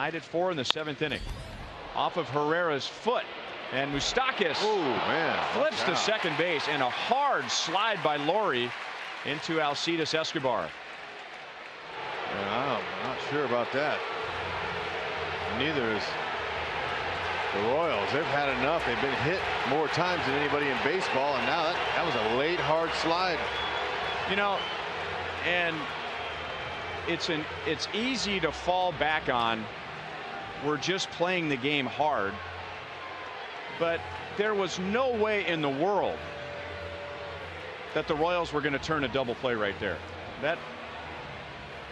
tied at 4 in the 7th inning. Off of Herrera's foot, and Moustakas flips to second base, and a hard slide by Laurie into Alcides Escobar. I'm not sure about that. Neither is the Royals. They've had enough. They've been hit more times than anybody in baseball, and now that was a late hard slide. You know, and it's easy to fall back on, we're just playing the game hard, but there was no way in the world that the Royals were going to turn a double play right there.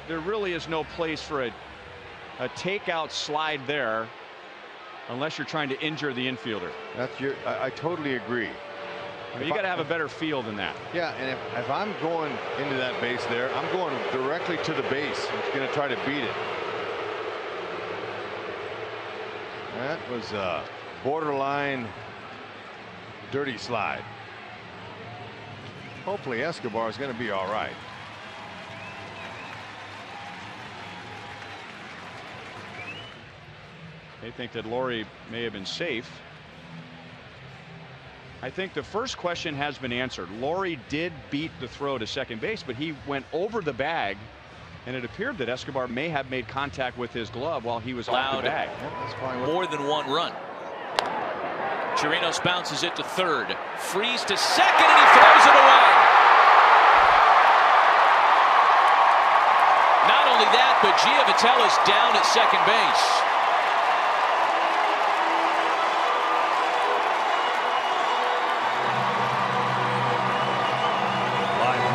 There really is no place for a takeout slide there unless you're trying to injure the infielder. I totally agree. I mean, you got to have a better feel than that. Yeah, and if I'm going into that base there, I'm going directly to the base. I'm going to try to beat it. That was a borderline dirty slide. Hopefully Escobar is going to be all right. They think that Laurie may have been safe. I think the first question has been answered. Laurie did beat the throw to second base, but he went over the bag, and it appeared that Escobar may have made contact with his glove while he was off the bag. More than one run. Chirinos bounces it to third. Freeze to second, and he throws it away. Not only that, but Giavatella's down at second base.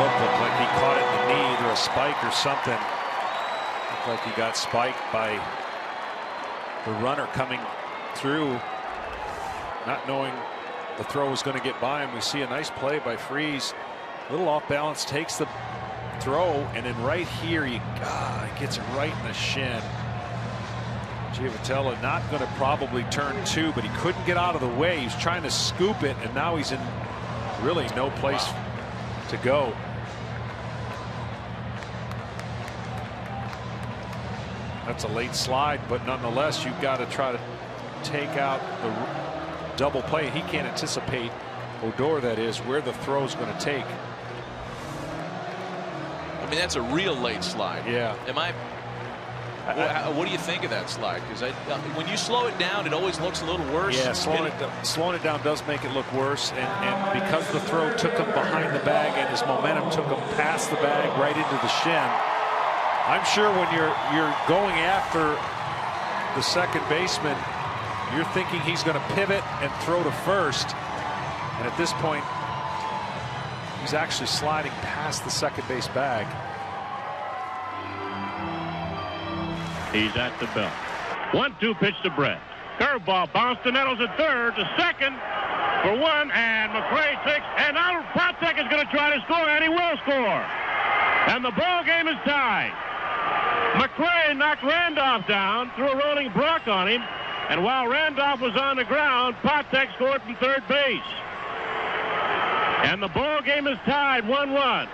Looked like he caught it in the knee, either a spike or something. Looked like he got spiked by the runner coming through, not knowing the throw was going to get by him. We see a nice play by Freeze. A little off balance, takes the throw, and then right here he gets it right in the shin. Giavatella not going to probably turn two, but he couldn't get out of the way. He was trying to scoop it, and now he's in really no place to go. That's a late slide, but nonetheless, you've got to try to take out the double play. He can't anticipate, Odor that is, where the throw is going to take. I mean, that's a real late slide. Yeah. What do you think of that slide? Because when you slow it down, it always looks a little worse. Yeah, slowing it down does make it look worse, and because the throw took him behind the bag and his momentum took him past the bag right into the shin, I'm sure when you're going after the second baseman, you're thinking he's going to pivot and throw to first, and at this point, he's actually sliding past the second base bag. He's at the belt. 1-2 pitch to Brett. Curveball bounced to Nettles at third, to second for one, and McRae takes, and now Patek is going to try to score, and he will score. And the ball game is tied. McRae knocked Randolph down, threw a rolling block on him, and while Randolph was on the ground, Patek scored from third base. And the ball game is tied 1-1.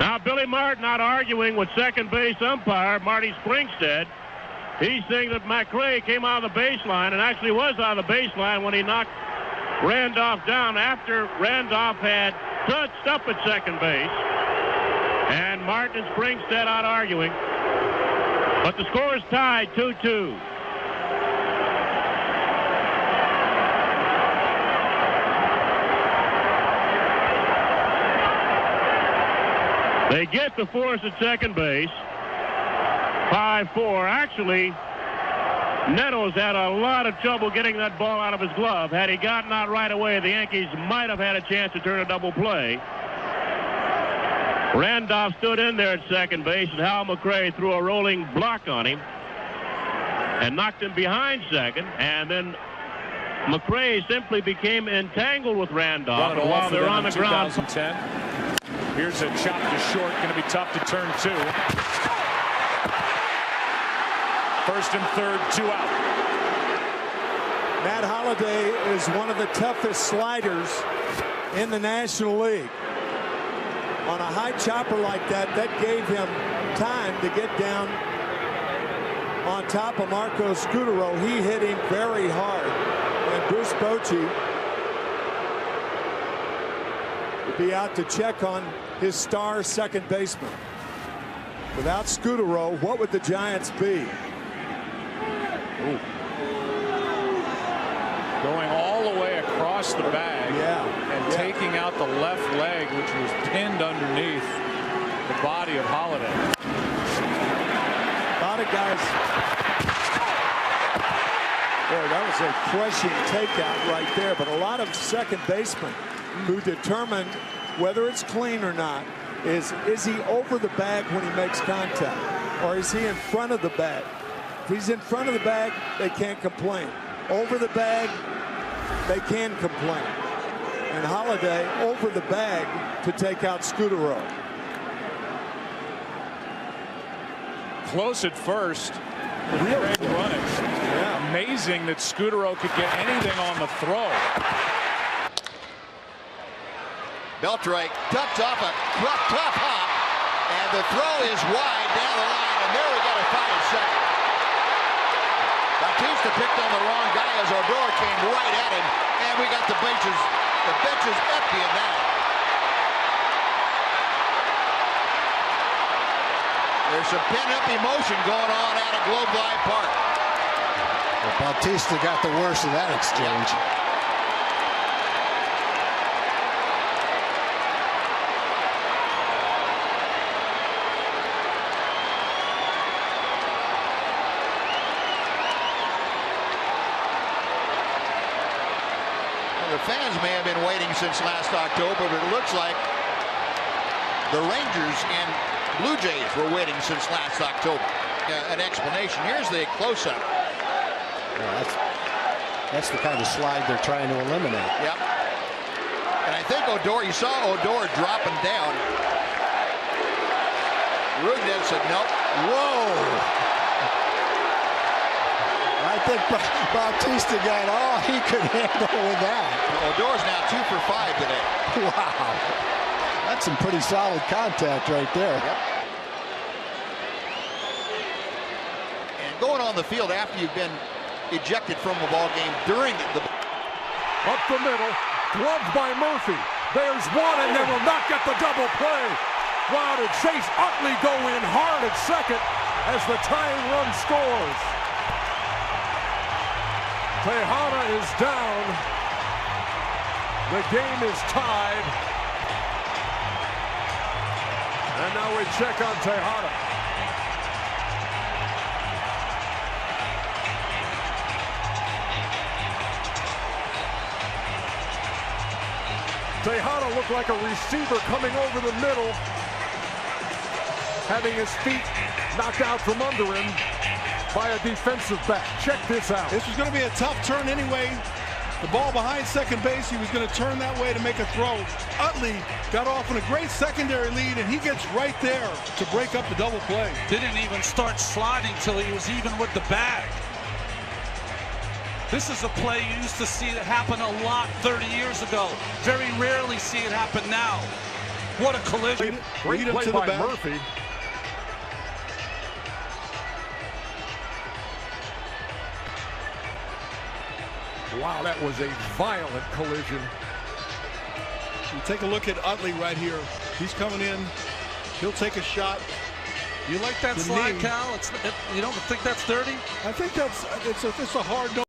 Now Billy Martin not arguing with second base umpire Marty Springstead. He's saying that McRae came out of the baseline and actually was out of the baseline when he knocked Randolph down after Randolph had touched up at second base. And Martin and Springstead out arguing. But the score is tied 2-2. They get the force at second base. 5-4. Actually, Nettles had a lot of trouble getting that ball out of his glove. Had he gotten out right away, the Yankees might have had a chance to turn a double play. Randolph stood in there at second base, and Hal McRae threw a rolling block on him and knocked him behind second. And then McRae simply became entangled with Randolph. And while they're on the ground. 2010. Here's a chop to short, going to be tough to turn two. First and third, 2 out. Matt Holliday is one of the toughest sliders in the National League. On a high chopper like that, that gave him time to get down on top of Marco Scutaro. He hit him very hard. And Bruce Bochy will be out to check on his star second baseman. Without Scutaro, what would the Giants be? Ooh. Going all the way across the bag, and taking out the left leg, which was pinned underneath the body of Holliday. A lot of guys. Boy, that was a crushing takeout right there. But a lot of second basemen who determine whether it's clean or not is he over the bag when he makes contact, or is he in front of the bag? If he's in front of the bag, they can't complain. Over the bag, they can complain. And Holliday over the bag to take out Scutaro. Close at first. Really running. Yeah. Amazing that Scutaro could get anything on the throw. Beltré ducks off a tough hop, and the throw is wide down the line, and there we got a fight at second. Bautista picked on the wrong guy as Odor came right at him, and we got the benches emptying now. There's some pent-up emotion going on out at Globe Life Park. Well, Bautista got the worst of that exchange. The fans may have been waiting since last October, but it looks like the Rangers and Blue Jays were waiting since last October. An explanation. Here's the close-up. Yeah, that's the kind of slide they're trying to eliminate. Yep. And I think Odor, you saw Odor dropping down. Rugden said, nope. Whoa! I think Bautista got all he could handle with that. Odor's now 2 for 5 today. Wow. That's some pretty solid contact right there. Yep. And going on the field after you've been ejected from a ball game during the... Up the middle, gloved by Murphy. There's one, and they will not get the double play. Wow, did Chase Utley go in hard at second as the tying run scores. Tejada is down. The game is tied. And now we check on Tejada. Tejada looked like a receiver coming over the middle, having his feet knocked out from under him by a defensive back. Check this out. This was going to be a tough turn anyway. The ball behind second base, he was going to turn that way to make a throw. Utley got off on a great secondary lead, and he gets right there to break up the double play. Didn't even start sliding till he was even with the bag. This is a play you used to see it happen a lot 30 years ago. Very rarely see it happen now. What a collision. Great play by Murphy. Wow, that was a violent collision. You take a look at Utley right here. He's coming in. He'll take a shot. You like that slide, Cal? You don't think that's dirty? I think it's a hard no.